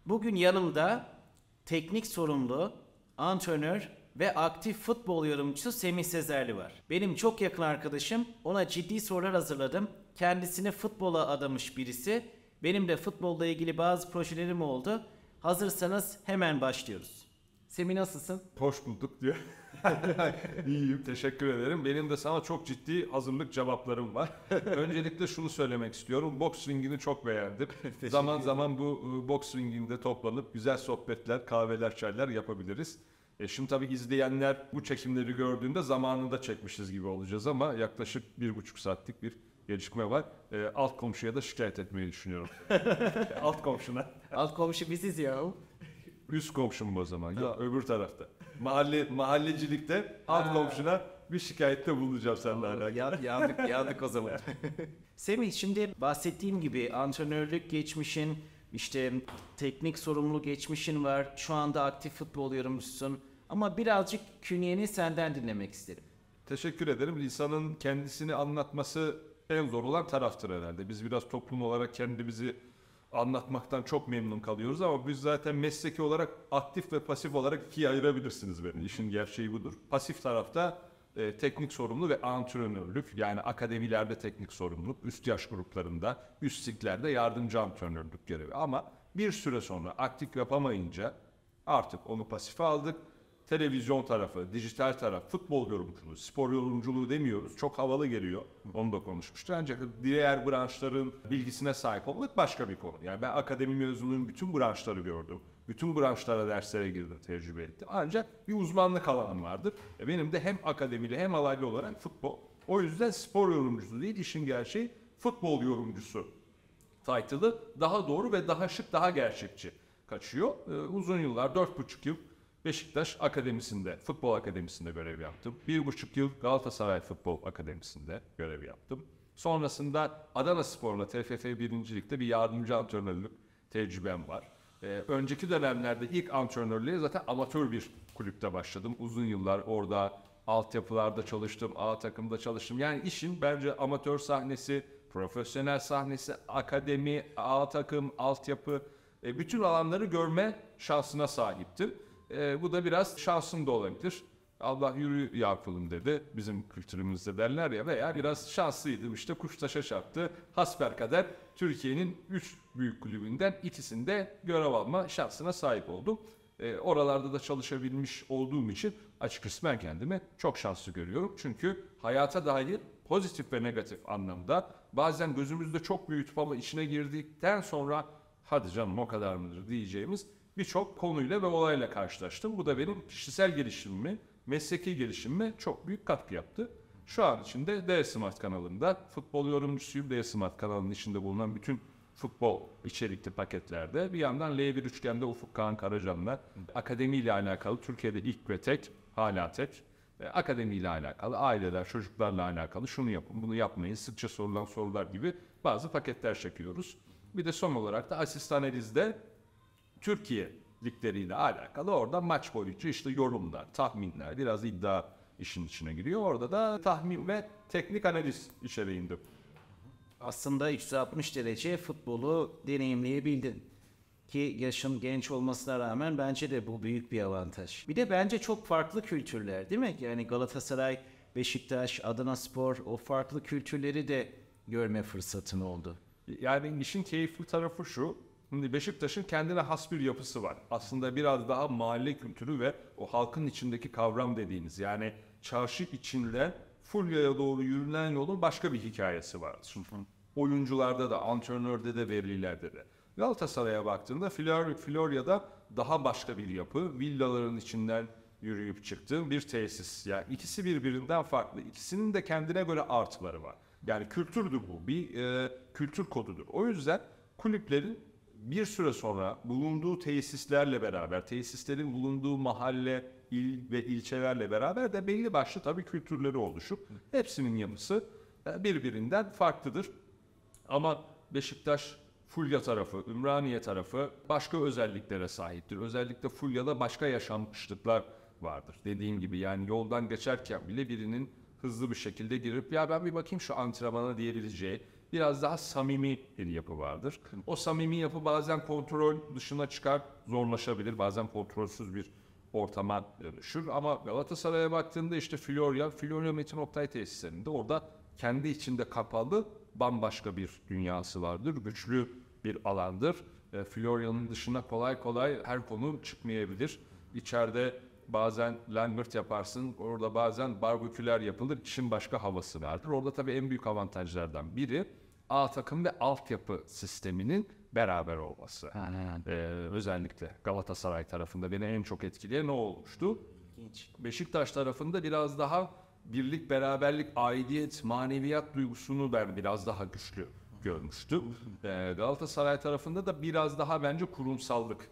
Bugün yanımda teknik sorumlu, antrenör ve aktif futbol yorumcusu Semih Sezerli var. Benim çok yakın arkadaşım, ona ciddi sorular hazırladım. Kendisini futbola adamış birisi. Benim de futbolla ilgili bazı projelerim oldu. Hazırsanız hemen başlıyoruz. Semih nasılsın? Hoş bulduk diyor. İyiyim, teşekkür ederim. Benim de sana çok ciddi hazırlık cevaplarım var. Öncelikle şunu söylemek istiyorum. Boks ringini çok beğendim. Zaman zaman bu boks ringinde toplanıp güzel sohbetler, kahveler, çaylar yapabiliriz. Şimdi tabii izleyenler bu çekimleri gördüğünde zamanında çekmişiz gibi olacağız ama yaklaşık 1,5 saatlik bir gecikme var. Alt komşuya da şikayet etmeyi düşünüyorum. Alt komşuna. Alt komşu biziz ya. Üst komşum o zaman. Ya öbür tarafta. Mahallecilikte alt komşuna bir şikayette bulunacağım seninle alakalı. Yandık o zaman. Semih, şimdi bahsettiğim gibi antrenörlük geçmişin, işte teknik sorumluluk geçmişin var. Şu anda aktif futbol yorumcusun. Ama birazcık künyeni senden dinlemek isterim. Teşekkür ederim. İnsanın kendisini anlatması en zor olan taraftır herhalde. Biz biraz toplum olarak kendimizi anlatmaktan çok memnun kalıyoruz ama biz zaten mesleki olarak aktif ve pasif olarak ikiye ayırabilirsiniz beni. İşin gerçeği budur. Pasif tarafta teknik sorumlu ve antrenörlük, yani akademilerde teknik sorumluluk, üst yaş gruplarında, üst liglerde yardımcı antrenörlük görevi. Ama bir süre sonra aktif yapamayınca artık onu pasife aldık. Televizyon tarafı, dijital taraf, futbol yorumculuğu, spor yorumculuğu demiyoruz. Çok havalı geliyor. Onu da konuşmuştuk. Ancak diğer branşların bilgisine sahip olmak başka bir konu. Yani ben akademi mezunuyum, bütün branşları gördüm. Bütün branşlara derslere girdim, tecrübe ettim. Ancak bir uzmanlık alanım vardır. Benim de hem akademili hem alaylı olarak futbol. O yüzden spor yorumcusu değil, işin gerçeği futbol yorumcusu title'ı daha doğru ve daha şık, daha gerçekçi kaçıyor. Uzun yıllar, 4,5 yıl Beşiktaş Akademisi'nde, Futbol Akademisi'nde görev yaptım. 1,5 yıl Galatasaray Futbol Akademisi'nde görev yaptım. Sonrasında Adanaspor'la TFF 1. Lig'de bir yardımcı antrenörlük tecrübem var. Önceki dönemlerde ilk antrenörlüğe zaten amatör bir kulüpte başladım. Uzun yıllar orada altyapılarda çalıştım, A takımda çalıştım. Yani işin bence amatör sahnesi, profesyonel sahnesi, akademi, A takım, altyapı, bütün alanları görme şansına sahiptim. Bu da biraz şansım da olabilir. Allah yürü yakulum dedi. Bizim kültürümüzde derler ya, veya biraz şanslıydım, işte kuş taşa çarptı. Hasbelkader Türkiye'nin 3 büyük kulübünden ikisinde görev alma şansına sahip oldum. Oralarda da çalışabilmiş olduğum için açıkçası ben kendimi çok şanslı görüyorum. Çünkü hayata dair pozitif ve negatif anlamda bazen gözümüzde çok büyütüp ama içine girdikten sonra hadi canım o kadar mıdır diyeceğimiz birçok konuyla ve olayla karşılaştım. Bu da benim kişisel gelişimime, mesleki gelişimime çok büyük katkı yaptı. Şu an içinde D-Smart kanalında futbol yorumcusuyum. D-Smart kanalının içinde bulunan bütün futbol içerikli paketlerde. Bir yandan L1 Üçgen'de Ufuk Kağan Karacan'la akademiyle alakalı, Türkiye'de ilk ve tek, hala tek, akademiyle alakalı, aileler, çocuklarla alakalı şunu yapın, bunu yapmayın, sıkça sorulan sorular gibi bazı paketler çekiyoruz. Bir de son olarak da asist analizde Türkiye ligleriyle alakalı orada maç boyunca işte yorumlar, tahminler, biraz iddia işin içine giriyor. Orada da tahmin ve teknik analiz içeriğinde. Aslında 360 derece futbolu deneyimleyebildin. Ki yaşın genç olmasına rağmen bence de bu büyük bir avantaj. Bir de bence çok farklı kültürler, değil mi? Yani Galatasaray, Beşiktaş, Adanaspor, o farklı kültürleri de görme fırsatın oldu. Yani işin keyifli tarafı şu. Şimdi Beşiktaş'ın kendine has bir yapısı var. Aslında biraz daha mahalle kültürü ve o halkın içindeki kavram dediğiniz, yani çarşı içinde Fulya'ya doğru yürünen yolun başka bir hikayesi vardır. Oyuncularda da, antrenörde de, verilerde de. Galatasaray'a baktığında Florya'da daha başka bir yapı, villaların içinden yürüyüp çıktığım bir tesis. Yani ikisi birbirinden farklı. İkisinin de kendine göre artıları var. Yani kültürdür bu, bir kültür kodudur. O yüzden kulüplerin bir süre sonra bulunduğu tesislerle beraber, tesislerin bulunduğu mahalle, il ve ilçelerle beraber de belli başlı tabii kültürleri oluşup hepsinin yapısı birbirinden farklıdır. Ama Beşiktaş, Fulya tarafı, Ümraniye tarafı başka özelliklere sahiptir. Özellikle Fulya'da başka yaşanmışlıklar vardır. Dediğim gibi yani yoldan geçerken bile birinin hızlı bir şekilde girip ya ben bir bakayım şu antrenmana diyebileceği, biraz daha samimi bir yapı vardır. O samimi yapı bazen kontrol dışına çıkar, zorlaşabilir. Bazen kontrolsüz bir ortama dönüşür. Ama Galatasaray'a baktığında işte Florya Metin Oktay tesislerinde orada kendi içinde kapalı bambaşka bir dünyası vardır. Güçlü bir alandır. Florya'nın dışına kolay kolay her konu çıkmayabilir. İçeride bazen langırt yaparsın, orada bazen barbeküler yapılır, işin başka havası vardır. Orada tabii en büyük avantajlardan biri A takım ve altyapı sisteminin beraber olması. Özellikle Galatasaray tarafında beni en çok etkileyen o olmuştu. Beşiktaş tarafında biraz daha birlik, beraberlik, aidiyet, maneviyat duygusunu ben biraz daha güçlü görmüştüm. Galatasaray tarafında da biraz daha bence kurumsallık.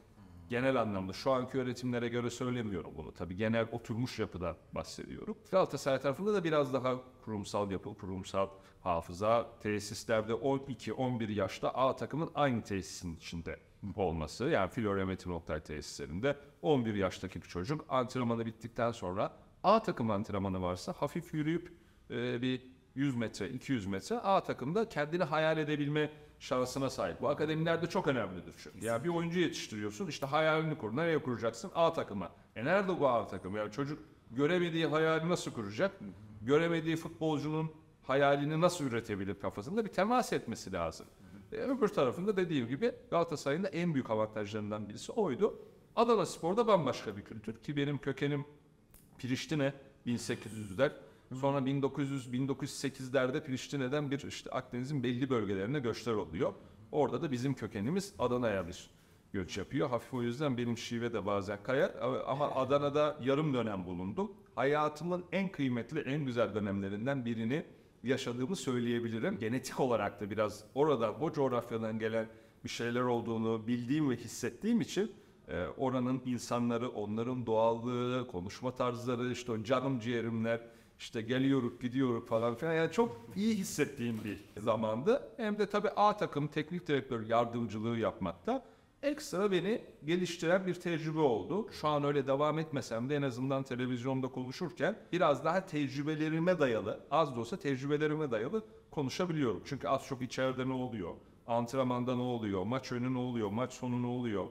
Genel anlamda şu anki yönetimlere göre söylemiyorum bunu. Tabii genel oturmuş yapıdan bahsediyorum. Galatasaray tarafında da biraz daha kurumsal yapı, kurumsal hafıza, tesislerde 12-11 yaşta A takımın aynı tesisin içinde olması. Yani Florya Metin Oktay tesislerinde 11 yaştaki bir çocuk antrenmanı bittikten sonra A takım antrenmanı varsa hafif yürüyüp bir 100 metre, 200 metre A takımda kendini hayal edebilme şansına sahip. Bu akademilerde çok önemlidir çünkü. Yani bir oyuncu yetiştiriyorsun, işte hayalini kur. Nereye kuracaksın? A takıma. Nerede bu A takımı? Yani çocuk göremediği hayali nasıl kuracak? Göremediği futbolcunun hayalini nasıl üretebilir kafasında bir temas etmesi lazım. Öbür tarafında dediğim gibi Galatasaray'ın da en büyük avantajlarından birisi oydu. Adanaspor'da bambaşka bir kültür ki benim kökenim Priştine 1800'ler. Sonra 1908'lerde Priştine'den bir işte Akdeniz'in belli bölgelerine göçler oluyor. Orada da bizim kökenimiz Adana'ya bir göç yapıyor. Hafif o yüzden benim şive de bazen kayar. Ama Adana'da yarım dönem bulundum. Hayatımın en kıymetli, en güzel dönemlerinden birini yaşadığımı söyleyebilirim. Genetik olarak da biraz orada, o coğrafyadan gelen bir şeyler olduğunu bildiğim ve hissettiğim için oranın insanları, onların doğallığı, konuşma tarzları, işte o canım ciğerimler, işte geliyoruz, gidiyoruz falan filan. Yani çok iyi hissettiğim bir zamandı. Hem de tabii A takım teknik direktör yardımcılığı yapmakta ekstra beni geliştiren bir tecrübe oldu. Şu an öyle devam etmesem de en azından televizyonda konuşurken biraz daha tecrübelerime dayalı, az da olsa tecrübelerime dayalı konuşabiliyorum. Çünkü az çok içeride ne oluyor, antrenmanda ne oluyor, maç önü ne oluyor, maç sonu ne oluyor,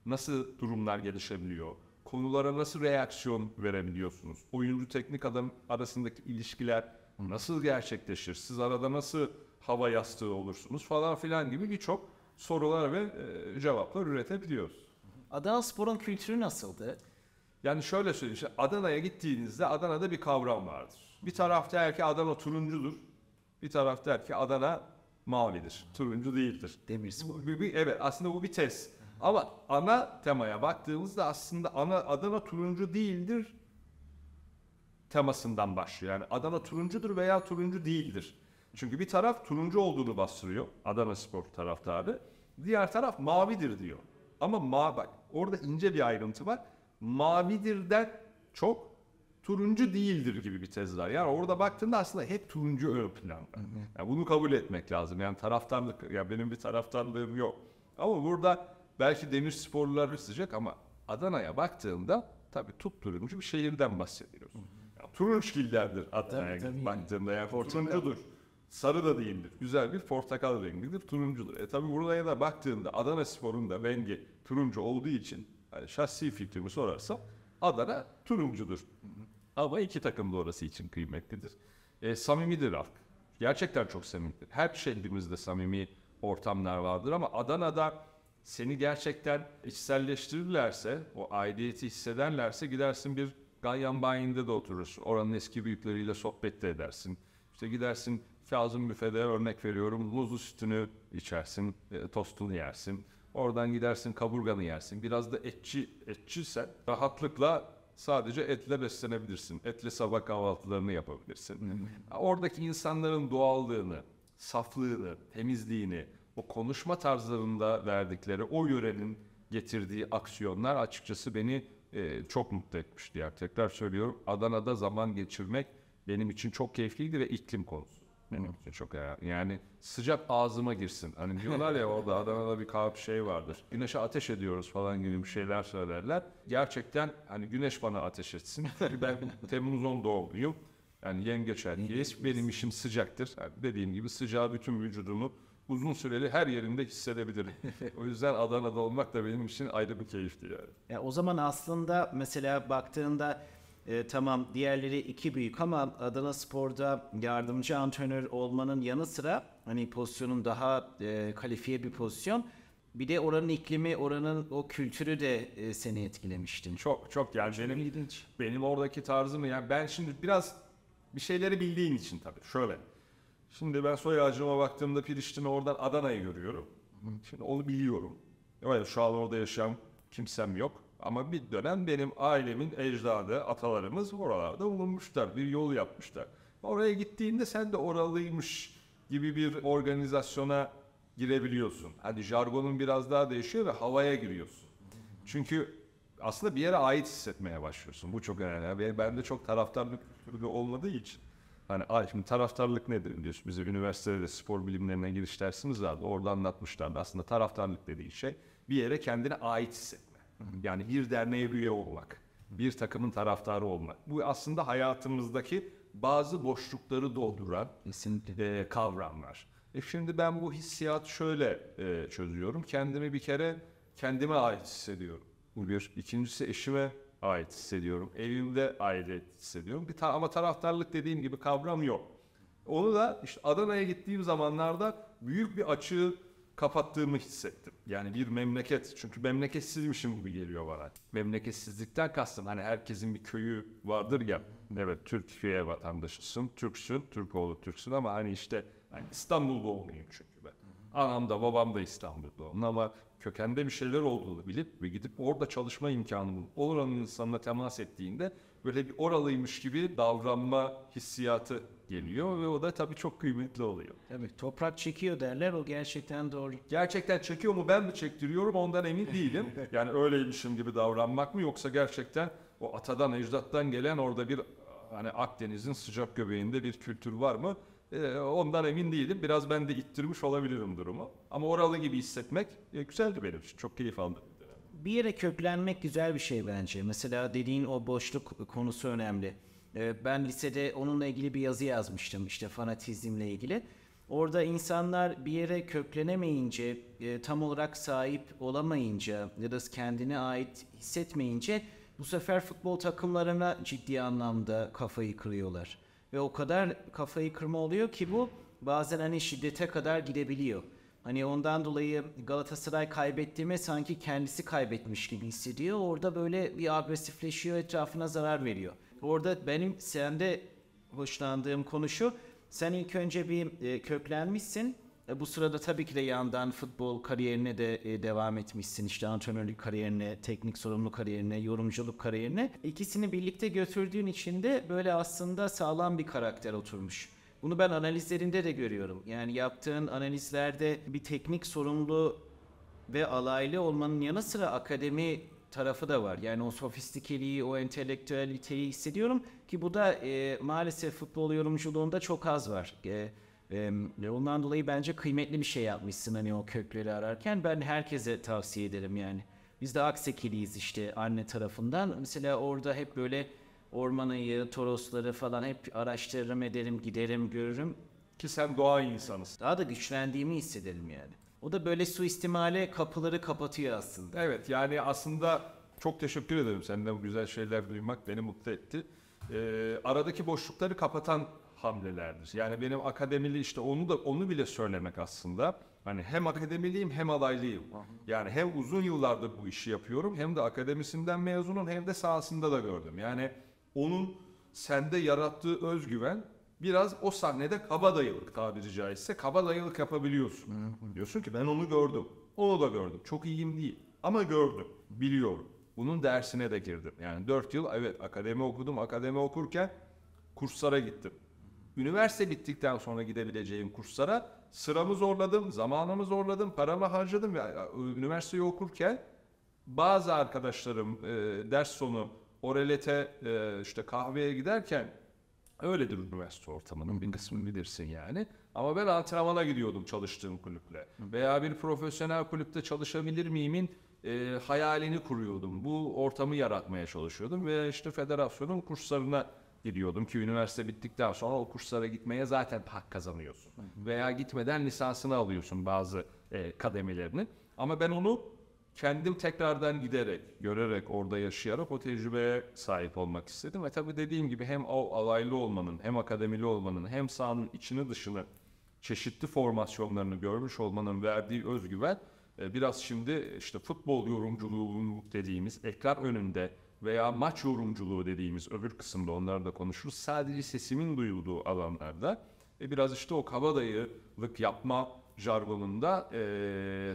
nasıl durumlar gelişebiliyor, konulara nasıl reaksiyon verebiliyorsunuz, oyuncu teknik adam arasındaki ilişkiler nasıl gerçekleşir, siz arada nasıl hava yastığı olursunuz falan filan gibi birçok sorular ve cevaplar üretebiliyoruz. Adanaspor'un kültürü nasıldı? Yani şöyle söyleyeyim, işte Adana'ya gittiğinizde Adana'da bir kavram vardır. Bir taraf der ki Adana turuncudur, bir taraf der ki Adana mavidir, turuncu değildir. Demirspor. Evet, aslında bu bir test. Ama ana temaya baktığımızda aslında Adana turuncu değildir temasından başlıyor. Yani Adana turuncudur veya turuncu değildir. Çünkü bir taraf turuncu olduğunu bastırıyor, Adanaspor taraftarı. Diğer taraf mavidir diyor. Ama bak orada ince bir ayrıntı var. Mavidirden çok turuncu değildir gibi bir tez var. Yani orada baktığında aslında hep turuncu ön planda. Yani bunu kabul etmek lazım. Yani taraftarlık, yani benim bir taraftarlığım yok. Ama burada belki Demirsporlular sıcak ama Adana'ya baktığında tabii turuncu bir şehirden bahsediyoruz. Yani turunçgillerdir Adana'ya baktığında, yani turuncudur. Sarı da değildir. Güzel bir portakal rengidir, turuncudur. Tabii buraya da baktığında Adanaspor'un da rengi turuncu olduğu için yani şahsi fikrimi sorarsam Adana turuncudur. Ama iki takım da orası için kıymetlidir. Samimidir halk. Gerçekten çok samimidir. Her şehrimizde samimi ortamlar vardır ama Adana'da seni gerçekten içselleştirirlerse, o aidiyeti hissederlerse gidersin bir Ganyan Bayin'de de oturursun. Oranın eski büyükleriyle sohbet de edersin. İşte gidersin Kazım Büfe'de örnek veriyorum muzlu sütünü içersin, tostunu yersin. Oradan gidersin kaburganı yersin. Biraz da etçiysen rahatlıkla sadece etle beslenebilirsin. Etle sabah kahvaltılarını yapabilirsin. Oradaki insanların doğallığını, saflığını, temizliğini, o konuşma tarzlarında verdikleri, o yörenin getirdiği aksiyonlar açıkçası beni çok mutlu etmişti. Yani tekrar söylüyorum, Adana'da zaman geçirmek benim için çok keyifliydi ve iklim konusu. Benim için çok yani sıcak ağzıma girsin. Hani diyorlar ya orada Adana'da bir şey vardır. Güneşe ateş ediyoruz falan gibi bir şeyler söylerler. Gerçekten hani güneş bana ateş etsin. Ben Temmuz 10 doğumluyum. Yani yengeç erkeği. Benim işim sıcaktır. Yani dediğim gibi sıcağı bütün vücudumu uzun süreli her yerimde hissedebilirim. O yüzden Adana'da olmak da benim için ayrı bir keyifti yani. Ya o zaman aslında mesela baktığında tamam diğerleri iki büyük ama Adanaspor'da yardımcı antrenör olmanın yanı sıra hani pozisyonun daha kalifiye bir pozisyon. Bir de oranın iklimi, oranın o kültürü de seni etkilemişti. Çok yani benim oradaki tarzım yani ben şimdi biraz bir şeyleri bildiğin için tabii şöyle. Şimdi ben soy ağacıma baktığımda Priştine oradan Adana'yı görüyorum. Şimdi onu biliyorum. Evet, şu an orada yaşayan kimsem yok. Ama bir dönem benim ailemin ecdadı, atalarımız oralarda bulunmuşlar. Bir yol yapmışlar. Oraya gittiğinde sen de oralıymış gibi bir organizasyona girebiliyorsun. Hadi jargonun biraz daha değişiyor ve havaya giriyorsun. Çünkü aslında bir yere ait hissetmeye başlıyorsun. Bu çok önemli. Ve bende çok taraftarlık kültürü olmadığı için. Hani şimdi taraftarlık nedir diyorsun. Bize üniversitede de spor bilimlerine giriş dersimiz vardı. Orada anlatmışlardı. Aslında taraftarlık dediği şey bir yere kendine ait hissetme. Yani bir derneğe üye olmak. Bir takımın taraftarı olmak. Bu aslında hayatımızdaki bazı boşlukları dolduran kavramlar. Şimdi ben bu hissiyatı şöyle çözüyorum. Kendimi bir kere kendime ait hissediyorum. Bu bir. İkincisi eşime ait hissediyorum. Evimde aidiyet hissediyorum. Ama taraftarlık dediğim gibi kavram yok. Onu da işte Adana'ya gittiğim zamanlarda büyük bir açığı kapattığımı hissettim. Yani bir memleket. Çünkü memleketsizmişim gibi geliyor bana. Memleketsizlikten kastım hani herkesin bir köyü vardır ya. Evet, Türkiye vatandaşısın, Türksün, Türkoğlu Türksün ama hani işte yani İstanbul doğumluyum çünkü ben. Anam da babam da İstanbul doğumlu ama kökende bir şeyler olduğunu bilip ve gidip orada çalışma imkanı bulup oranın insanla temas ettiğinde böyle bir oralıymış gibi davranma hissiyatı geliyor ve o da tabii çok kıymetli oluyor. Tabii toprak çekiyor derler, o gerçekten doğru. Gerçekten çekiyor mu ben mi çektiriyorum ondan emin değilim. Yani öyleymişim gibi davranmak mı yoksa gerçekten o atadan ecdattan gelen orada bir hani Akdeniz'in sıcak göbeğinde bir kültür var mı? Ondan emin değilim. Biraz ben de ittirmiş olabilirim durumu. Ama oralı gibi hissetmek güzeldi benim için. Çok keyif aldım. Bir yere köklenmek güzel bir şey bence. Mesela dediğin o boşluk konusu önemli. Ben lisede onunla ilgili bir yazı yazmıştım işte fanatizmle ilgili. Orada insanlar bir yere köklenemeyince, tam olarak sahip olamayınca ya da kendine ait hissetmeyince bu sefer futbol takımlarına ciddi anlamda kafayı kırıyorlar. Ve o kadar kafayı kırma oluyor ki bu bazen hani şiddete kadar gidebiliyor. Hani ondan dolayı Galatasaray kaybettiğime sanki kendisi kaybetmiş gibi hissediyor. Orada böyle bir agresifleşiyor, etrafına zarar veriyor. Orada benim sende hoşlandığım konu şu. Sen ilk önce bir köklenmişsin. Bu sırada tabii ki de yandan futbol kariyerine de devam etmişsin. İşte antrenörlük kariyerine, teknik sorumlu kariyerine, yorumculuk kariyerine. İkisini birlikte götürdüğün için de böyle aslında sağlam bir karakter oturmuş. Bunu ben analizlerinde de görüyorum. Yani yaptığın analizlerde bir teknik sorumlu ve alaylı olmanın yanı sıra akademi tarafı da var. Yani o sofistikeliği, o entelektüeliteyi hissediyorum ki bu da maalesef futbol yorumculuğunda çok az var. Ondan dolayı bence kıymetli bir şey yapmışsın hani o kökleri ararken. Ben herkese tavsiye ederim yani. Biz de Aksekiliyiz işte anne tarafından. Mesela orada hep böyle orman ayı, torosları falan hep araştırırım, ederim, giderim, görürüm. Ki sen doğa insanısın. Daha da güçlendiğimi hissederim yani. O da böyle suistimale kapıları kapatıyor aslında. Evet yani aslında çok teşekkür ederim. Senden bu güzel şeyler duymak beni mutlu etti. Aradaki boşlukları kapatan hamlelerdir. Yani benim akademili işte onu bile söylemek aslında. Hani hem akademiliyim hem alaylıyım. Yani hem uzun yıllardır bu işi yapıyorum hem de akademisinden mezunum hem de sahasında da gördüm. Yani onun sende yarattığı özgüven biraz o sahnede kabadayılık tabiri caizse kabadayılık yapabiliyorsun. Diyorsun ki ben onu gördüm. Onu da gördüm. Çok iyiyim değil ama gördüm. Biliyorum. Bunun dersine de girdim. Yani 4 yıl evet akademi okudum. Akademi okurken kurslara gittim. Üniversite bittikten sonra gidebileceğim kurslara sıramı zorladım, zamanımı zorladım, paramı harcadım ve üniversiteyi okurken bazı arkadaşlarım ders sonu oralete işte kahveye giderken öyledir üniversite ortamının bir kısmını bilirsin yani. Ama ben antrenmana gidiyordum çalıştığım kulüple. Veya bir profesyonel kulüpte çalışabilir miyimin hayalini kuruyordum. Bu ortamı yaratmaya çalışıyordum ve işte federasyonun kurslarına gidiyordum ki üniversite bittikten sonra o kurslara gitmeye zaten hak kazanıyorsun. Veya gitmeden lisansını alıyorsun bazı kademelerini. Ama ben onu kendim tekrardan giderek, görerek, orada yaşayarak o tecrübeye sahip olmak istedim. Ve tabii dediğim gibi hem o alaylı olmanın, hem akademili olmanın, hem sahanın içini dışını, çeşitli formasyonlarını görmüş olmanın verdiği özgüven, biraz şimdi işte futbol yorumculuğu dediğimiz ekran önünde veya maç yorumculuğu dediğimiz öbür kısımda, onları da konuşuruz. Sadece sesimin duyulduğu alanlarda biraz işte o kabadayılık yapma jargonunda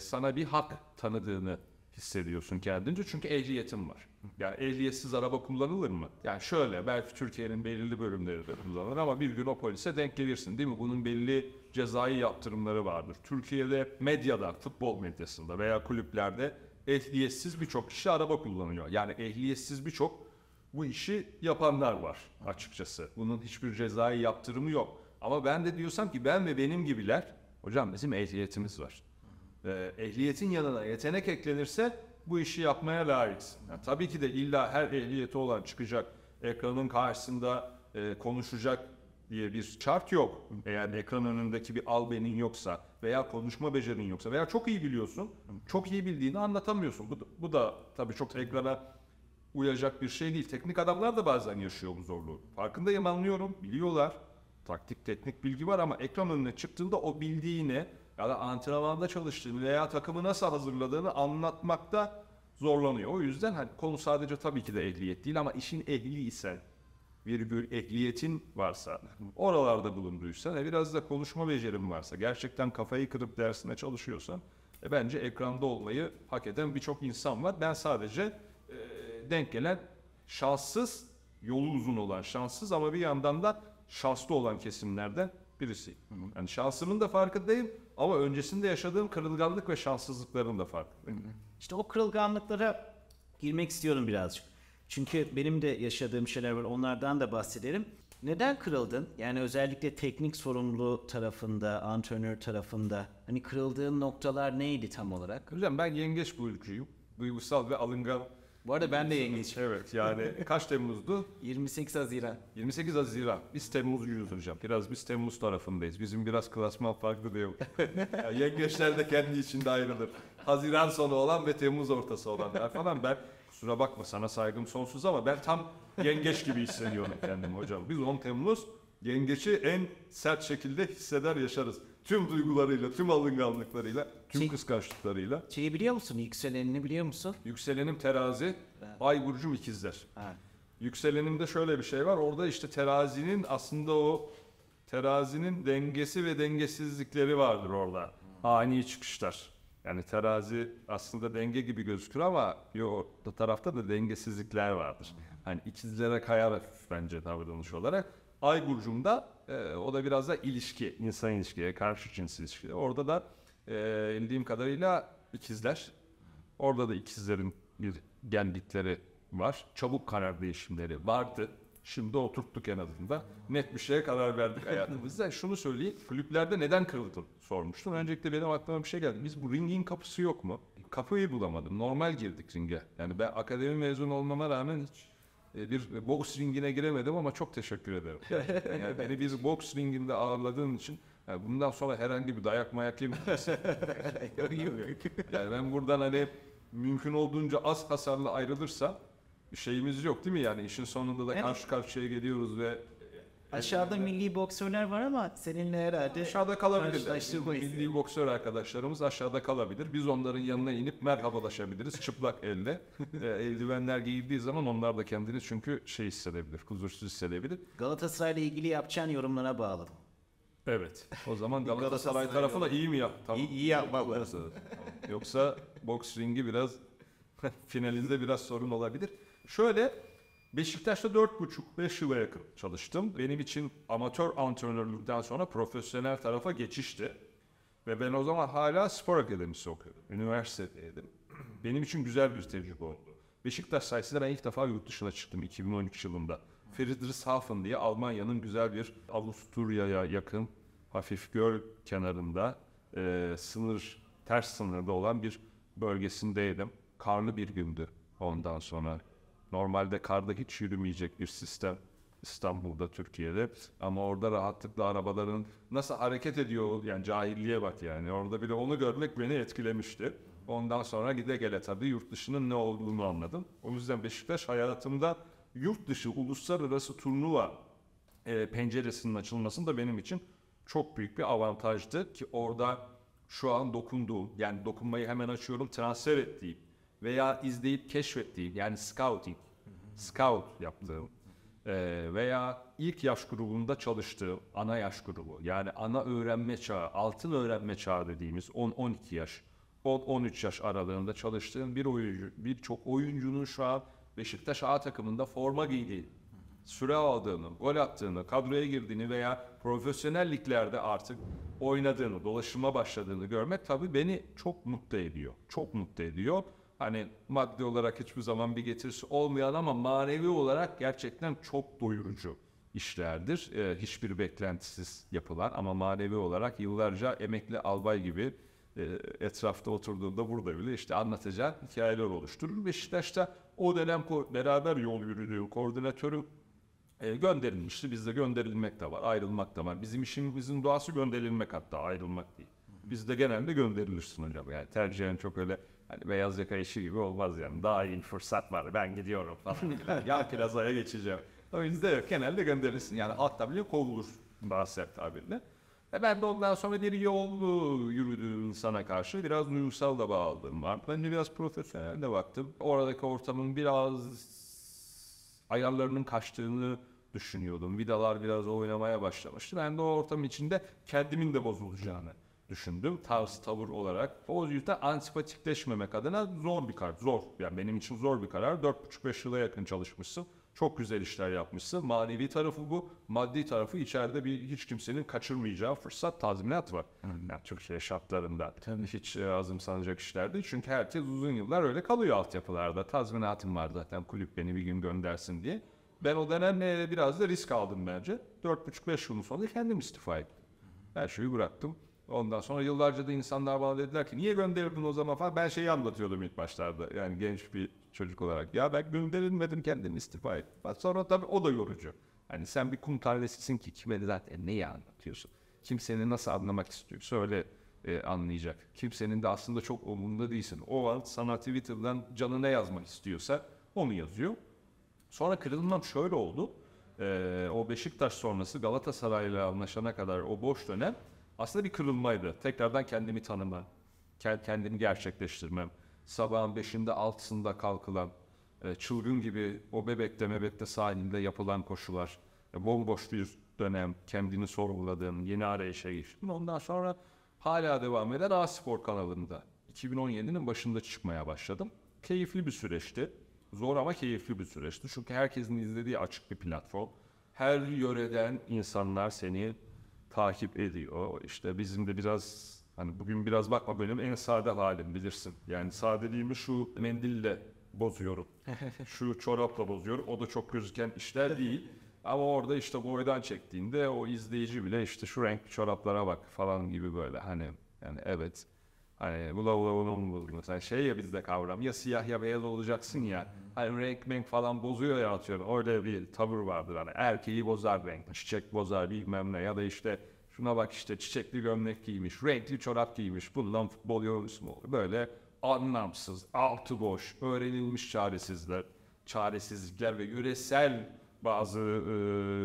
sana bir hak tanıdığını hissediyorsun kendince. Çünkü ehliyetin var. Yani ehliyetsiz araba kullanılır mı? Yani şöyle, belki Türkiye'nin belirli bölümlerinde kullanılır ama bir gün o polise denk gelirsin, değil mi? Bunun belli cezai yaptırımları vardır. Türkiye'de medyada, futbol medyasında veya kulüplerde ehliyetsiz birçok kişi araba kullanıyor. Yani ehliyetsiz birçok bu işi yapanlar var açıkçası. Bunun hiçbir cezai yaptırımı yok. Ama ben de diyorsam ki ben ve benim gibiler, hocam bizim ehliyetimiz var. Ehliyetin yanına yetenek eklenirse bu işi yapmaya layıksın. Yani tabii ki de illa her ehliyeti olan çıkacak, ekranın karşısında konuşacak diye bir şart yok. Eğer ekran önündeki bir albenin yoksa veya konuşma becerin yoksa veya çok iyi biliyorsun, çok iyi bildiğini anlatamıyorsun. Bu da tabii çok ekrana uyacak bir şey değil. Teknik adamlar da bazen yaşıyor bu zorluğu. Farkındayım, anlıyorum, biliyorlar. Taktik, teknik bilgi var ama ekran önüne çıktığında o bildiğini ya da antrenmanda çalıştığını veya takımı nasıl hazırladığını anlatmakta zorlanıyor. O yüzden hani konu sadece tabii ki de ehliyet değil ama işin ehliysen, virgül ehliyetin varsa, oralarda bulunduysan, biraz da konuşma becerim varsa, gerçekten kafayı kırıp dersine çalışıyorsan, bence ekranda olmayı hak eden birçok insan var. Ben sadece denk gelen şanssız, yolu uzun olan şanssız ama bir yandan da şanslı olan kesimlerden birisiyim. Yani şansımın da farkındayım ama öncesinde yaşadığım kırılganlık ve şanssızlıkların da farkındayım. İşte o kırılganlıklara girmek istiyorum birazcık. Çünkü benim de yaşadığım şeyler var, onlardan da bahsedelim. Neden kırıldın? Yani özellikle teknik sorumlu tarafında, antrenör tarafında. Hani kırıldığın noktalar neydi tam olarak? Hocam ben yengeç burcuyum. Duygusal ve alıngan. Bu arada ben de yengeçim. Evet, yani kaç Temmuz'du? 28 Haziran. 28 Haziran. Biz Temmuzcuyuz hocam. Biraz biz Temmuz tarafındayız. Bizim biraz klasman farklı da yok. Yani yengeçler de kendi içinde ayrılır. Haziran sonu olan ve Temmuz ortası olanlar falan. Ben kusura bakma, sana saygım sonsuz ama ben tam yengeç gibi hissediyorum kendimi hocam. Biz 10 Temmuz yengeçi en sert şekilde hisseder yaşarız. Tüm duygularıyla, tüm alınganlıklarıyla, tüm kıskançlıklarıyla. Şeyi biliyor musun? Yükselenini biliyor musun? Yükselenim terazi, ay burcum ikizler. Ha. Yükselenimde şöyle bir şey var. Orada işte terazinin aslında o terazinin dengesi ve dengesizlikleri vardır orada. Ani çıkışlar. Yani terazi aslında denge gibi gözükür ama o tarafta da dengesizlikler vardır. Hani ikizlere kayar hafif bence davranış olarak. Ay burcumda o da biraz da ilişki, insan ilişkiye, karşı cins ilişkiye. Orada da bildiğim kadarıyla ikizler. Orada da ikizlerin bir gendikleri var. Çabuk karar değişimleri vardı. Şimdi oturttuk en azından. Net bir şeye karar verdik hayatımızda. Şunu söyleyeyim. Kulüplerde neden kırıldın sormuştun. Öncelikle benim aklıma bir şey geldi. Biz bu ringin kapısı yok mu? Kapıyı bulamadım. Normal girdik ringe. Yani ben akademi mezunu olmama rağmen hiç bir boks ringine giremedim ama çok teşekkür ederim. Yani beni bir boks ringinde ağırladığın için yani bundan sonra herhangi bir dayak mayak yemeyiz. Yani ben buradan hani mümkün olduğunca az hasarla ayrılırsam bir şeyimiz yok değil mi? Yani işin sonunda da karşı karşıya geliyoruz ve Aşağıda milli boksörler var ama seninle herhalde aşağıda kalabilirler. karşılaştırmayız. Milli boksör arkadaşlarımız aşağıda kalabilir. Biz onların yanına inip merhabalaşabiliriz çıplak elle. Eldivenler giyildiği zaman onlar da kendini çünkü hissedebilir, huzursuz hissedebilir. Galatasaray'la ilgili yapacağın yorumlara bağlı. Evet. O zaman Galatasaray Galatasaray tarafına iyi mi yap? Tamam. İyi yapmak lazım. Yoksa boks ringi biraz finalinde biraz sorun olabilir. Şöyle Beşiktaş'ta 4,5-5 yıla yakın çalıştım. Benim için amatör antrenörlükten sonra profesyonel tarafa geçişti. Ve ben o zaman hala spor akademisi okuyordum. Üniversitedeydim. Benim için güzel bir tecrübe oldu. Beşiktaş sayesinde ben ilk defa yurt dışına çıktım 2013 yılında. Friedrichshafen diye Almanya'nın güzel bir Avusturya'ya yakın hafif göl kenarında ters sınırda olan bir bölgesindeydim. Karlı bir gündü ondan sonra. Normalde karda hiç yürümeyecek bir sistem. İstanbul'da, Türkiye'de. Ama orada rahatlıkla arabaların nasıl hareket ediyor, yani cahilliğe bak yani. Orada bile onu görmek beni etkilemişti. Ondan sonra gide gele tabii yurt dışının ne olduğunu anladım. O yüzden Beşiktaş hayatımda yurt dışı uluslararası turnuva penceresinin açılmasında da benim için çok büyük bir avantajdı ki orada şu an dokunduğum, yani dokunmayı hemen açıyorum, transfer ettiğim veya izleyip keşfettiğim, yani scout yaptığım veya ilk yaş grubunda çalıştığım ana yaş grubu, yani ana öğrenme çağı, altın öğrenme çağı dediğimiz 10-12 yaş, 10-13 yaş aralığında çalıştığım birçok oyuncunun şu an Beşiktaş A takımında forma giydiği, süre aldığını, gol attığını, kadroya girdiğini veya profesyonel liglerde artık oynadığını, dolaşıma başladığını görmek tabii beni çok mutlu ediyor. Çok mutlu ediyor. Hani maddi olarak hiçbir zaman bir getirisi olmayan ama manevi olarak gerçekten çok doyurucu işlerdir. Hiçbir beklentisiz yapılan ama manevi olarak yıllarca emekli albay gibi etrafta oturduğunda burada bile işte anlatacağı hikayeler oluşturur. Beşiktaş'ta o dönem beraber yol yürüdüğü koordinatörü gönderilmişti. Bizde gönderilmek de var, ayrılmak da var. Bizim işimizin doğası gönderilmek, hatta ayrılmak değil. Bizde genelde gönderilirsin hocam. Yani tercihen çok öyle hani beyaz yaka işi gibi olmaz yani. Daha iyi fırsat var, ben gidiyorum falan. Ya plazaya geçeceğim. O yüzden yok, genelde gönderilirsin. Yani altta bile kovulur bahset tabirle. Ben de ondan sonra bir yol yürüdüğüm insana karşı biraz duygusal da bağlılığım var. Ben de biraz profesyonel de baktım. Oradaki ortamın biraz ayarlarının kaçtığını düşünüyordum. Vidalar biraz oynamaya başlamıştı. Ben de o ortam içinde kendimin de bozulacağını düşündüm. Tavır olarak. O yüzden antipatikleşmemek adına zor bir karar. Zor. Yani benim için zor bir karar. 4,5-5 yıla yakın çalışmışsın. Çok güzel işler yapmışsın. Manevi tarafı bu. Maddi tarafı içeride hiç kimsenin kaçırmayacağı fırsat, tazminat var. Yani Türkiye şartlarında. Hiç azımsanacak işler değil. Çünkü herkes uzun yıllar öyle kalıyor altyapılarda. Tazminatım var zaten, kulüp beni bir gün göndersin diye. Ben o dönem biraz da risk aldım bence. 4,5-5 yılın sonunda kendim istifa ettim. Her şeyi bıraktım. Ondan sonra yıllarca da insanlar bana dediler ki niye gönderirdin o zaman falan. Ben şeyi anlatıyordum ilk başlarda. Yani genç bir çocuk olarak. Ya ben gönderilmedim, kendim istifa ettim. Sonra tabii o da yorucu. Hani sen bir kum tanesisin ki kime zaten neyi anlatıyorsun? Kimsenin nasıl anlamak istiyorsa öyle anlayacak. Kimsenin de aslında çok umurunda değilsin. O an sana Twitter'dan canı ne yazmak istiyorsa onu yazıyor. Sonra kırılmam şöyle oldu. O Beşiktaş sonrası Galatasaray'la anlaşana kadar o boş dönem aslında bir kırılmaydı. Tekrardan kendimi tanımam, kendimi gerçekleştirmem. Sabahın 5'inde 6'sında kalkılan, çılgın gibi o Bebek'te sahilde yapılan koşular, bomboş bir dönem, kendini sorguladığım, yeni arayışa geçtim. Ondan sonra hala devam eden A-Spor kanalında 2017'nin başında çıkmaya başladım. Keyifli bir süreçti. Zor ama keyifli bir süreçti. Çünkü herkesin izlediği açık bir platform. Her yöreden insanlar seni takip ediyor. İşte bizim de biraz hani bugün biraz bakma benim en sade halim bilirsin. Yani sadeliğimi şu mendille bozuyorum. Şu çorapla bozuyorum. O da çok gözüken işler değil. Ama orada işte boydan çektiğinde o izleyici bile işte şu renkli çoraplara bak falan gibi böyle hani yani evet. Hani bu mesela şey ya bizde kavram ya siyah ya beyaz olacaksın ya. Hani renk falan bozuyor ya atıyorum. Öyle bir tavır vardır hani erkeği bozar renk, çiçek bozar bilmem ne ya da işte şuna bak işte çiçekli gömlek giymiş, renkli çorap giymiş, bundan futbol yorumcusu mu olur? Böyle anlamsız, altı boş, öğrenilmiş çaresizlikler ve yöresel bazı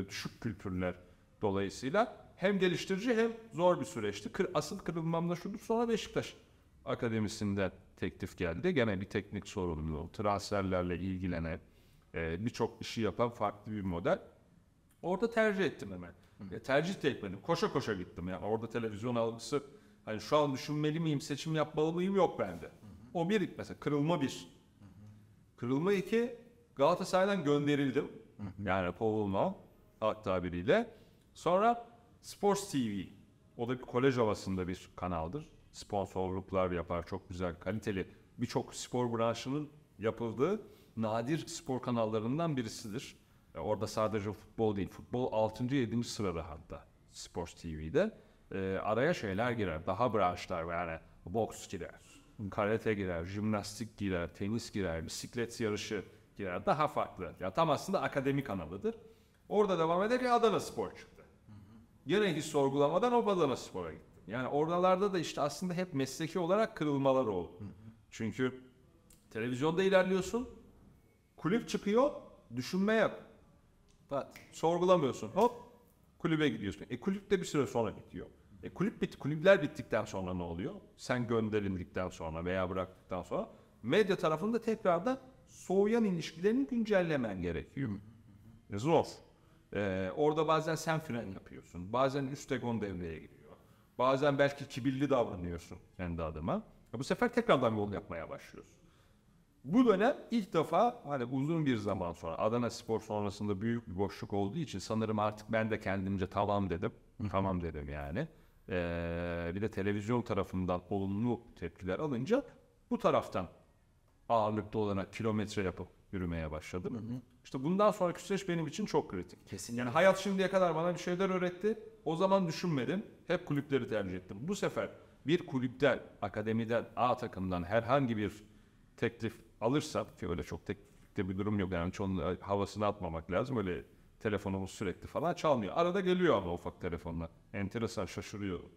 düşük kültürler dolayısıyla hem geliştirici hem zor bir süreçti. Asıl kırılmam da şudur, sonra Beşiktaş Akademisi'nden teklif geldi. Gene bir teknik sorumlu, transferlerle ilgilenen, birçok işi yapan farklı bir model. Orada tercih ettim hemen. Tercih de etmedim. Koşa koşa gittim. Yani orada televizyon algısı, hani şu an düşünmeli miyim, seçim yapmalı mıyım yok bende. O bir mesela kırılma bir. Kırılma iki, Galatasaray'dan gönderildim. Yani kovulma halk tabiriyle. Sonra Sports TV. O da bir kolej havasında bir kanaldır. Sponsorluklar yapar. Çok güzel, kaliteli. Birçok spor branşının yapıldığı nadir spor kanallarından birisidir. Orada sadece futbol değil. Futbol 6. 7. sırada hatta Sports TV'de. Araya şeyler girer. Daha branşlar yani boks girer. Karate girer, jimnastik girer, tenis girer, bisiklet yarışı girer. Daha farklı. Ya tam aslında akademi kanalıdır. Orada devam ederken Adanaspor çıktı. Yine hiç sorgulamadan o Adanaspor'a gittim. Yani oralarda da işte aslında hep mesleki olarak kırılmalar oldu. Çünkü televizyonda ilerliyorsun, kulüp çıkıyor, düşünme yok. Pat. Sorgulamıyorsun. Hop kulübe gidiyorsun. Kulüp de bir süre sonra bitiyor. Kulüpler bittikten sonra ne oluyor? Sen gönderildikten sonra veya bıraktıktan sonra medya tarafında tekrardan soğuyan ilişkilerini güncellemen gerekiyor. Zor. Orada bazen sen fren yapıyorsun. Bazen üst egon devreye giriyor. Bazen belki kibirli davranıyorsun kendi adıma. Bu sefer tekrardan yol yapmaya başlıyorsun. Bu dönem ilk defa hani uzun bir zaman sonra Adanaspor sonrasında büyük bir boşluk olduğu için sanırım artık ben de kendimce tamam dedim. Tamam dedim yani. Bir de televizyon tarafından olumlu tepkiler alınca bu taraftan ağırlıklı olarak kilometre yapıp yürümeye başladım. İşte bundan sonraki süreç benim için çok kritik. Kesinlikle. Yani hayat şimdiye kadar bana bir şeyler öğretti. O zaman düşünmedim. Hep kulüpleri tercih ettim. Bu sefer bir kulüpten, akademiden, A takımdan herhangi bir teklif alırsam ki öyle çok teklifte bir durum yok. Yani çoğunun havasını atmamak lazım. Öyle telefonumuz sürekli falan çalmıyor. Arada geliyor ama ufak telefonlar. Enteresan, şaşırıyorum.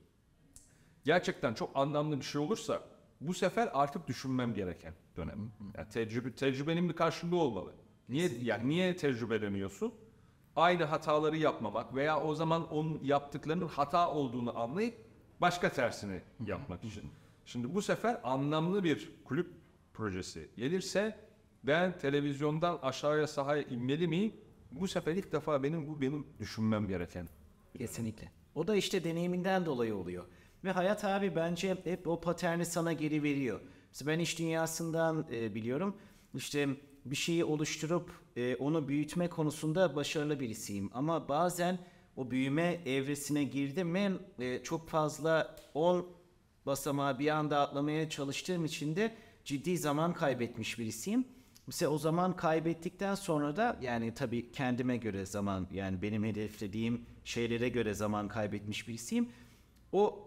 Gerçekten çok anlamlı bir şey olursa bu sefer artık düşünmem gereken dönem. Yani tecrübenin bir karşılığı olmalı. Niye tecrübeleniyorsun? Aynı hataları yapmamak veya o zaman onun yaptıklarının hata olduğunu anlayıp başka tersini yapmak için. Şimdi bu sefer anlamlı bir kulüp projesi gelirse ben televizyondan aşağıya sahaya inmeli miyim? Bu sefer ilk defa benim düşünmem gereken. Kesinlikle. O da işte deneyiminden dolayı oluyor. Ve hayat abi bence hep o paterni sana geri veriyor. Mesela ben iş dünyasından biliyorum. İşte bir şeyi oluşturup onu büyütme konusunda başarılı birisiyim. Ama bazen o büyüme evresine girdim mi çok fazla 10 basamağı bir anda atlamaya çalıştığım için de ciddi zaman kaybetmiş birisiyim. Mesela o zaman kaybettikten sonra da yani tabii kendime göre zaman yani benim hedeflediğim şeylere göre zaman kaybetmiş birisiyim. O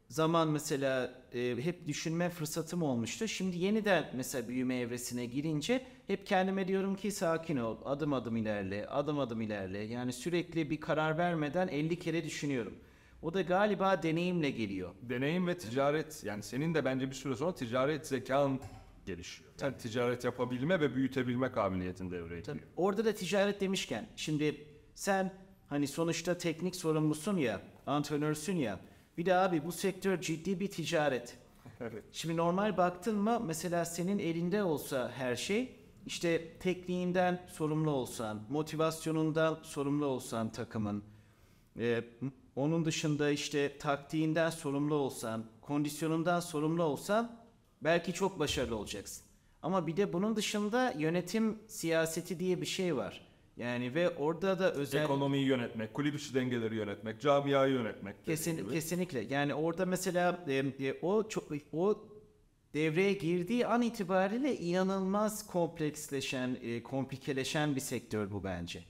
zaman mesela hep düşünme fırsatım olmuştu. Şimdi yeniden mesela büyüme evresine girince hep kendime diyorum ki sakin ol, adım adım ilerle, adım adım ilerle. Yani sürekli bir karar vermeden 50 kere düşünüyorum. O da galiba deneyimle geliyor. Deneyim ve ticaret yani senin de bence bir süre sonra ticaret zekan gelişiyor. Yani ticaret yapabilme ve büyütebilme kabiliyetin devreye giriyor. Orada da ticaret demişken şimdi sen hani sonuçta teknik sorumlusun ya, antrenörsün ya. Bir de abi bu sektör ciddi bir ticaret. Evet. Şimdi normal baktın mı mesela senin elinde olsa her şey işte tekniğinden sorumlu olsan, motivasyonundan sorumlu olsan takımın, onun dışında işte taktiğinden sorumlu olsan, kondisyonundan sorumlu olsan belki çok başarılı olacaksın. Ama bir de bunun dışında yönetim siyaseti diye bir şey var. Yani ve orada da özel... Ekonomiyi yönetmek, kulüp içi dengeleri yönetmek, camiayı yönetmek. Kesinlikle. Yani orada mesela o devreye girdiği an itibariyle inanılmaz kompleksleşen, komplikeleşen bir sektör bu bence.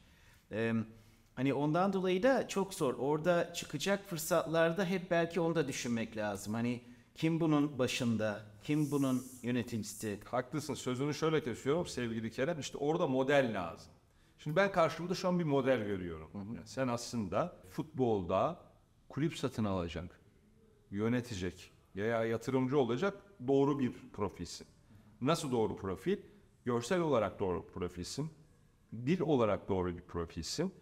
Hani ondan dolayı da çok zor. Orada çıkacak fırsatlarda hep belki onu da düşünmek lazım. Hani kim bunun başında, kim bunun yöneticisi? Haklısın. Sözünü şöyle kesiyorum sevgili Kerem. İşte orada model lazım. Şimdi ben karşımda şu an bir model görüyorum. Yani sen aslında futbolda kulüp satın alacak, yönetecek veya yatırımcı olacak doğru bir profilsin. Nasıl doğru profil? Görsel olarak doğru profilsin. Dil olarak doğru bir profilsin.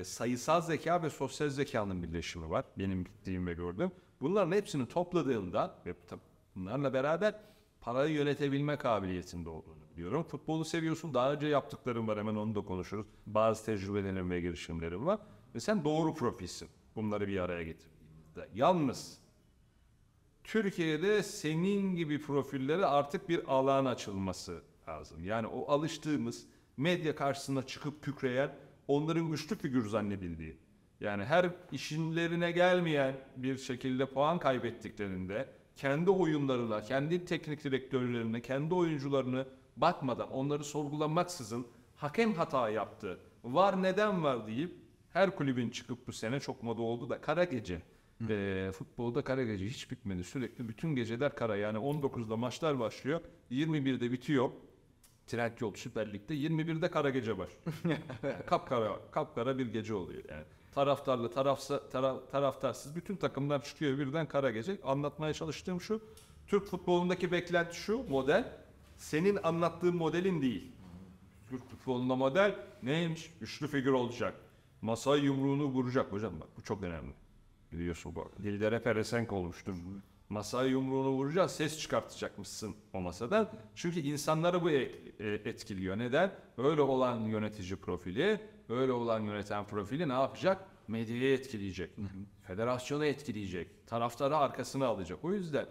Sayısal zeka ve sosyal zekanın birleşimi var. Benim bildiğim ve gördüğüm. Bunların hepsini topladığında ve bunlarla beraber parayı yönetebilme kabiliyetinde olduğunu biliyorum. Futbolu seviyorsun. Daha önce yaptıklarım var. Hemen onu da konuşuruz. Bazı tecrübelerim ve girişimlerim var. Ve sen doğru profilsin. Bunları bir araya getirdiğimizde. Yalnız Türkiye'de senin gibi profillere artık bir alan açılması lazım. Yani o alıştığımız medya karşısına çıkıp kükreyen onların güçlü figür zannedildiği. Yani her işinlerine gelmeyen bir şekilde puan kaybettiklerinde kendi oyunlarına, kendi teknik direktörlerine, kendi oyuncularını bakmadan, onları sorgulamaksızın hakem hata yaptı, var neden var deyip her kulübün çıkıp bu sene çok moda oldu da kara gece. Futbolda kara gece hiç bitmedi. Sürekli bütün geceler kara. Yani 19'da maçlar başlıyor, 21'de bitiyor. Trendyol Süper Lig'de 21'de kara gece var. Kapkara bir gece oluyor yani. Taraftarlı, taraftarsız bütün takımlar çıkıyor birden kara gece. Anlatmaya çalıştığım şu, Türk futbolundaki beklenti şu, model, senin anlattığın modelin değil. Türk futbolunda model neymiş? Üçlü figür olacak. Masaya yumruğunu vuracak. Hocam bak bu çok önemli. Biliyorsun bu. Dildere Pelesenk olmuştur. Masaya yumruğunu vuracağız, ses çıkartacakmışsın o masadan. Çünkü insanları bu etkiliyor. Neden? Öyle olan yönetici profili, öyle olan yöneten profili ne yapacak? Medyayı etkileyecek. Federasyonu etkileyecek. Taraftarı arkasına alacak. O yüzden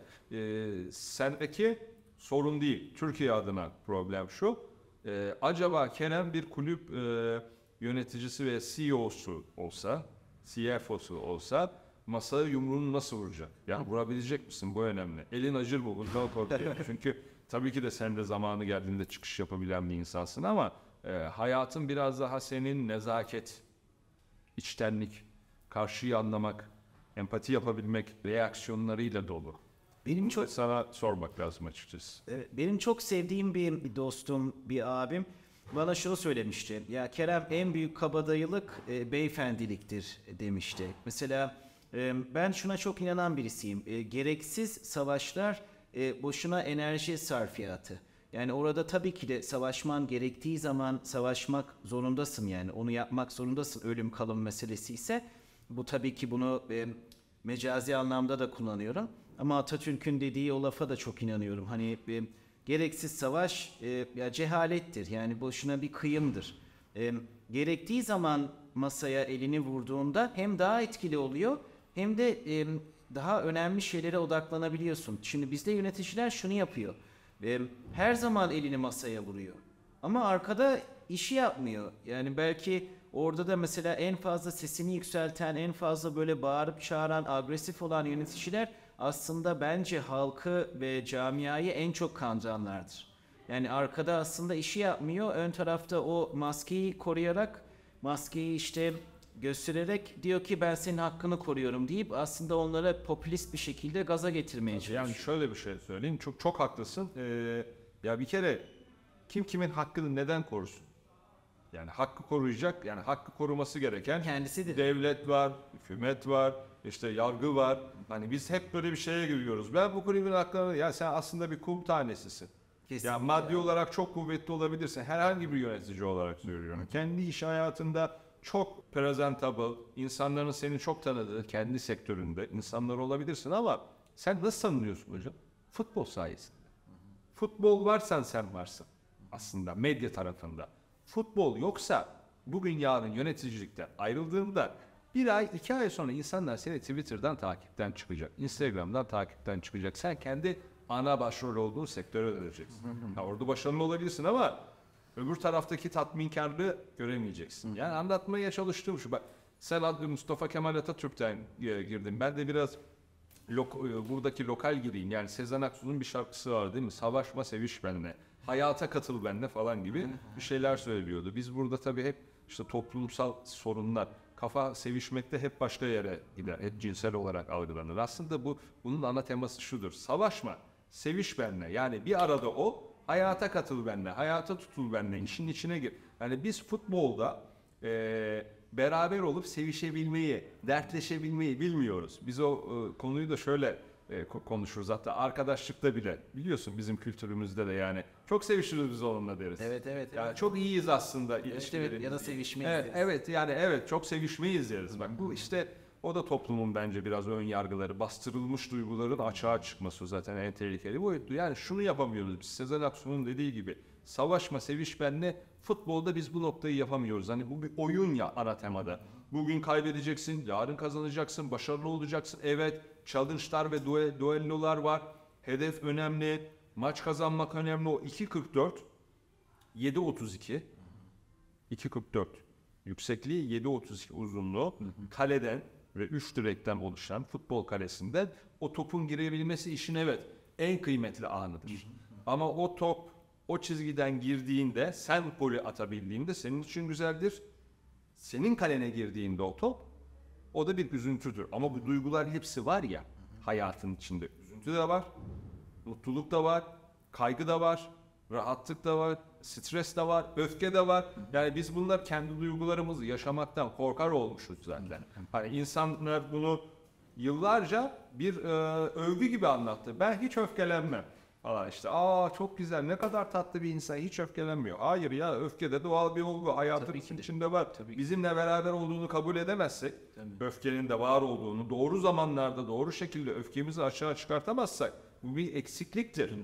sendeki sorun değil. Türkiye adına problem şu. Acaba Kerem bir kulüp yöneticisi ve CEO'su olsa, CFO'su olsa masaya yumruğunu nasıl vuracak? Ya vurabilecek misin? Bu önemli. Elin acır mı? Bundan korkuyor. Çünkü tabii ki de sen de zamanı geldiğinde çıkış yapabilen bir insansın ama hayatın biraz daha senin nezaket, içtenlik, karşıyı anlamak, empati yapabilmek reaksiyonlarıyla dolu. Benim çok Sana sormak lazım açıkçası. benim çok sevdiğim bir dostum, bir abim bana şunu söylemişti. Ya Kerem, en büyük kabadayılık beyefendiliktir demişti. Mesela ben şuna çok inanan birisiyim. Gereksiz savaşlar boşuna enerji sarfiyatı. Yani orada tabii ki de savaşman gerektiği zaman savaşmak zorundasın, yani onu yapmak zorundasın, ölüm kalım meselesi ise. Bu tabii ki bunu mecazi anlamda da kullanıyorum. Ama Atatürk'ün dediği o lafa da çok inanıyorum. Hani gereksiz savaş ya cehalettir. Yani boşuna bir kıyımdır. Gerektiği zaman masaya elini vurduğunda hem daha etkili oluyor hem de daha önemli şeylere odaklanabiliyorsun. Şimdi bizde yöneticiler şunu yapıyor. Her zaman elini masaya vuruyor. Ama arkada işi yapmıyor. Yani belki orada da mesela en fazla sesini yükselten, en fazla böyle bağırıp çağıran, agresif olan yöneticiler aslında bence halkı ve camiayı en çok kandıranlardır. Yani arkada aslında işi yapmıyor. Ön tarafta o maskeyi koruyarak, maskeyi işte göstererek diyor ki ben senin hakkını koruyorum deyip aslında onlara popülist bir şekilde gaza getirmeye çalışıyor. Yani şöyle bir şey söyleyeyim. Çok haklısın. Ya bir kere kim kimin hakkını neden korusun? Yani hakkı koruyacak, yani hakkı koruması gereken Kendisidir. devlet var, hükümet var, işte yargı var. Hani biz hep böyle bir şeye giriyoruz. Ben bu kulübün haklarını, ya sen aslında bir kum tanesisin. Kesinlikle. Ya maddi olarak çok kuvvetli olabilirsin. Herhangi bir yönetici olarak söylüyorum. Kendi iş hayatında çok presentable, insanların seni çok tanıdığı, kendi sektöründe insanlar olabilirsin ama sen nasıl tanınıyorsun hocam? Futbol sayesinde. Futbol varsan sen varsın aslında medya tarafında. Futbol yoksa bugün yarın yöneticilikten ayrıldığında bir ay, 2 ay sonra insanlar seni Twitter'dan takipten çıkacak, Instagram'dan takipten çıkacak. Sen kendi ana başrol olduğun sektöre döneceksin. Orada başarılı olabilirsin ama öbür taraftaki tatminkarlığı göremeyeceksin. Yani anlatmaya çalıştığım şu, bak sen adlı Mustafa Kemal Atatürk'ten girdin. Ben de biraz buradaki lokal gireyim. Yani Sezen Aksu'nun bir şarkısı var değil mi? Savaşma seviş benimle, hayata katıl benimle falan gibi bir şeyler söylüyordu. Biz burada tabii hep işte toplumsal sorunlar, kafa sevişmekte hep başka yere gider. Hep cinsel olarak algılanır. Aslında bunun ana teması şudur. Savaşma, seviş benimle. Yani bir arada ol, hayata katıl benimle, hayata tutul benimle, işin içine gir. Yani biz futbolda beraber olup sevişebilmeyi, dertleşebilmeyi bilmiyoruz. Biz o konuyu da şöyle konuşuruz. Hatta arkadaşlıkta bile biliyorsun bizim kültürümüzde de yani çok sevişiriz biz onunla deriz. Evet. Yani çok iyiyiz aslında Evet, ilişkilerimiz. ya da sevişmeyiz. Evet çok sevişmeyiz deriz. Bak bu işte o da toplumun bence biraz ön yargıları, bastırılmış duyguların açığa çıkması zaten en tehlikeli boyutu. Yani şunu yapamıyoruz biz. Sezen Aksu'nun dediği gibi savaşma, seviş benle. Futbolda biz bu noktayı yapamıyoruz. Hani bu bir oyun ya ana temada. Bugün kaybedeceksin, yarın kazanacaksın, başarılı olacaksın. Evet, challenge'lar ve duellolar var. Hedef önemli, maç kazanmak önemli. O 2.44, 7.32, 2.44 yüksekliği, 7.32 uzunluğu, kaleden ve 3 direkten oluşan futbol kalesinden o topun girebilmesi işin en kıymetli anıdır. Ama o top o çizgiden girdiğinde, sen golü atabildiğinde senin için güzeldir. Senin kalene girdiğinde o top, o da bir üzüntüdür. Ama bu duygular hepsi var ya hayatın içinde. Üzüntü de var, mutluluk da var, kaygı da var, rahatlık da var, stres de var, öfke de var. Yani biz bunlar kendi duygularımızı yaşamaktan korkar olmuşuz zaten. Hani insanlar bunu yıllarca bir övgü gibi anlattı. Ben hiç öfkelenmem falan işte. Çok güzel, ne kadar tatlı bir insan, hiç öfkelenmiyor. Hayır ya, öfke de doğal bir olgu. Hayatın içinde var. Bizimle beraber olduğunu kabul edemezsek, öfkenin de var olduğunu, doğru zamanlarda doğru şekilde öfkemizi açığa çıkartamazsak bu bir eksikliktir.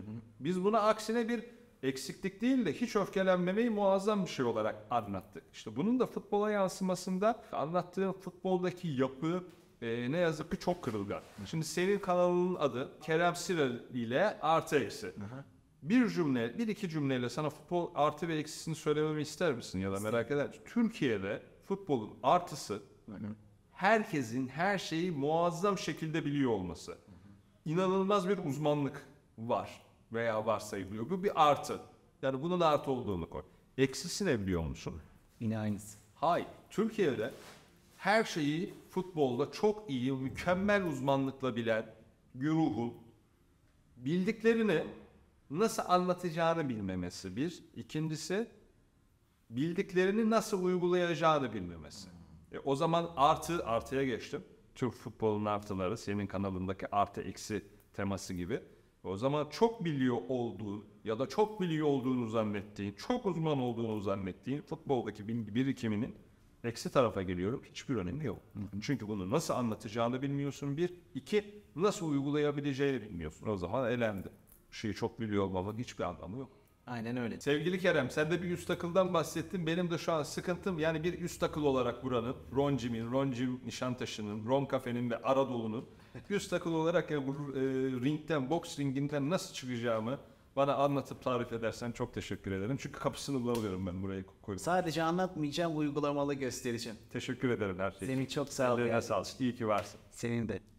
Biz buna aksine bir eksiklik değil de hiç öfkelenmemeyi muazzam bir şey olarak anlattık. İşte bunun da futbola yansımasında anlattığım futboldaki yapı ne yazık ki çok kırılgan. Şimdi senin kanalının adı Kerem Sirel ile artı eksi. Bir iki cümleyle sana futbol artı ve eksisini söylememi ister misin ya da merak eder misin? Türkiye'de futbolun artısı herkesin her şeyi muazzam şekilde biliyor olması. İnanılmaz bir uzmanlık var veya varsayılıyor. Bu bir artı. Yani bunun artı olduğunu koy. Eksisi ne biliyor musun? Yine aynısı. Hayır. Türkiye'de her şeyi futbolda çok iyi, mükemmel uzmanlıkla bilen güruhun bildiklerini nasıl anlatacağını bilmemesi bir. İkincisi, bildiklerini nasıl uygulayacağını bilmemesi. O zaman artıya geçtim. Türk futbolunun artıları, senin kanalındaki artı eksi teması gibi. O zaman çok biliyor olduğun ya da çok biliyor olduğunu zannettiğin, çok uzman olduğunu zannettiğin futboldaki bilgi birikiminin eksi tarafa geliyorum. Hiçbir önemi yok. Çünkü bunu nasıl anlatacağını bilmiyorsun bir. İki, nasıl uygulayabileceğini bilmiyorsun. O zaman elendi. Şeyi çok biliyor olmanın hiçbir anlamı yok. Aynen öyle. Sevgili Kerem, sen de bir üst akıldan bahsettin. Benim de şu an sıkıntım, yani bir üst akıl olarak buranın, Ron Jim Nişantaşı'nın, Ron Cafe'nin ve Aradolu'nun üst akıl olarak ya bu ringden, boks ringinden nasıl çıkacağımı bana anlatıp tarif edersen çok teşekkür ederim. Çünkü kapısını bulamıyorum ben buraya koyup. Sadece anlatmayacağım, uygulamalı göstereceğim. Teşekkür ederim her şey için. Semih çok sağ ol. Ellerine sağlık. İyi ki varsın. Senin de.